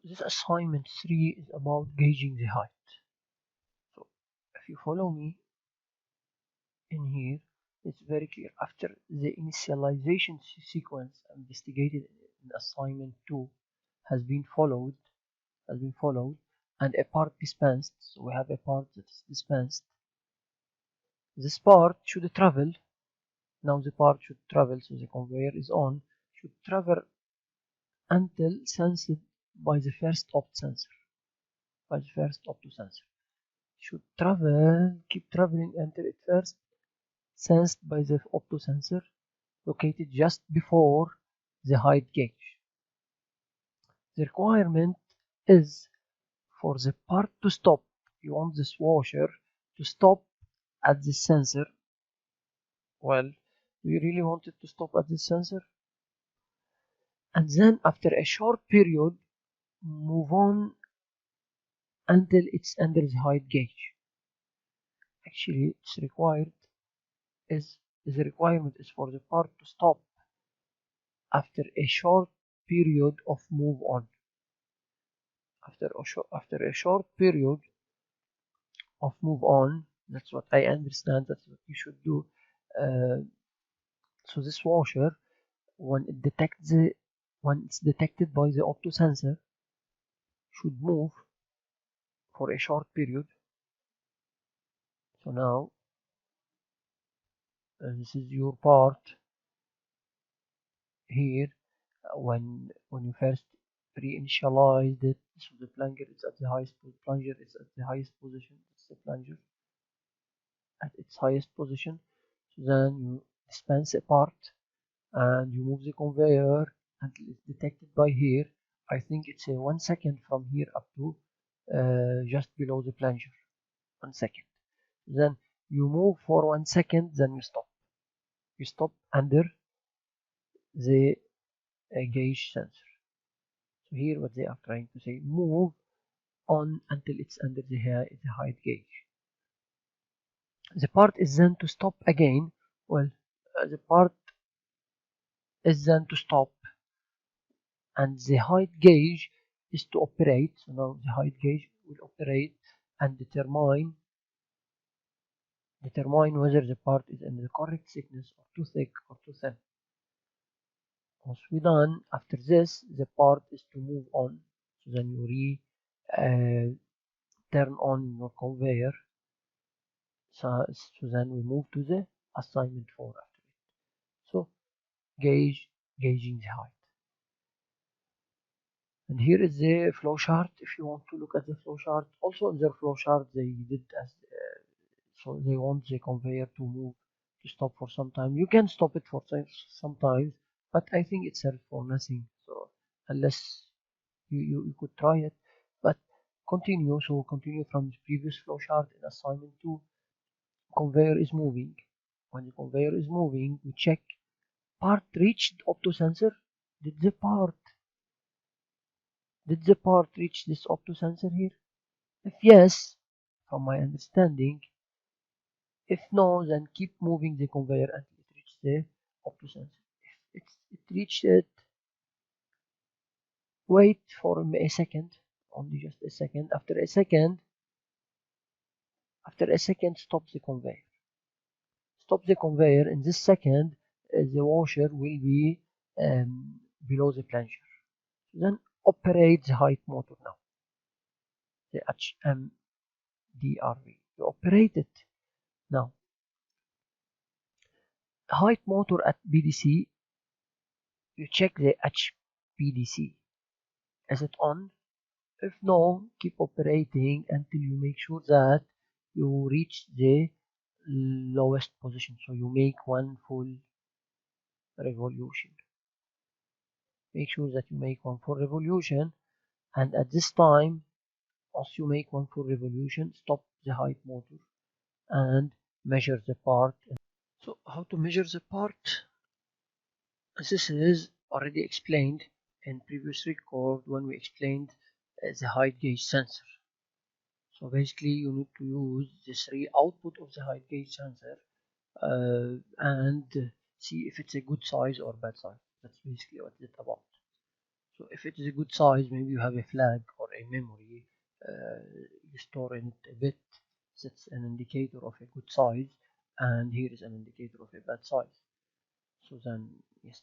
this assignment 3 is about gauging the height. So if you follow me in here, it's very clear. After the initialization sequence investigated in assignment 2 has been followed, and a part dispensed, so we have a part that is dispensed. This part should travel. Now the part should travel, so the conveyor is on, should travel until sensed by the first opt sensor. Should travel, keep traveling until it first sensed by the opto sensor located just before the height gauge. The requirement is for the part to stop. You want this washer to stop at the sensor. Well, do you really want it to stop at the sensor? And then after a short period, move on until it's under the height gauge. Actually, it's required the requirement is for the part to stop after a short period of move on. After a short period of move on, that's what I understand. That's what you should do. So this washer, when it's detected by the opto sensor, should move for a short period. So now this is your part here. When you first pre-initialized it, so the plunger is at the highest position. It's the plunger at its highest position. So then you dispense a part and you move the conveyor until it's detected by here. I think it's a 1 second from here up to just below the plunger. 1 second. Then you move for 1 second, then you stop. You stop under the gauge sensor. So here what they are trying to say, move on until it's under the height gauge. The part is then to stop again. Well, the part is then to stop, and the height gauge is to operate. So now the height gauge will operate and determine whether the part is in the correct thickness or too thick or too thin. Once we're done, after this, the part is to move on. So then you turn on your conveyor. So then we move to the assignment 4 after it. So gauging the height. And here is the flow chart. If you want to look at the flow chart, also in their flow chart they did as so they want the conveyor to stop for some time. You can stop it for sometimes, but I think it serves for nothing. So unless you could try it, but continue. So continue from the previous flow chart in assignment 2. Conveyor is moving. When the conveyor is moving, we check part reached opto sensor. Did the part reach this opto sensor here? If yes, from my understanding, if no, then keep moving the conveyor until it reaches the opto sensor. If it reached it, wait for a second, only just a second. After a second, stop the conveyor. Stop the conveyor. In this second, the washer will be below the plunger. Then operate the height motor now. The HMDRV. You operate it now. Height motor at BDC. You check the HPDC. Is it on? If no, keep operating until you make sure that you reach the lowest position. So you make one full revolution. Make sure that you make one full revolution, and at this time, once you make one full revolution, stop the height motor and measure the part. So how to measure the part? This is already explained in previous record when we explained the height gauge sensor. So basically you need to use the 3 output of the height gauge sensor and see if it's a good size or bad size. That's basically what it's about. So if it is a good size, maybe you have a flag or a memory, you store in it a bit that's an indicator of a good size, and here is an indicator of a bad size. So then, yes,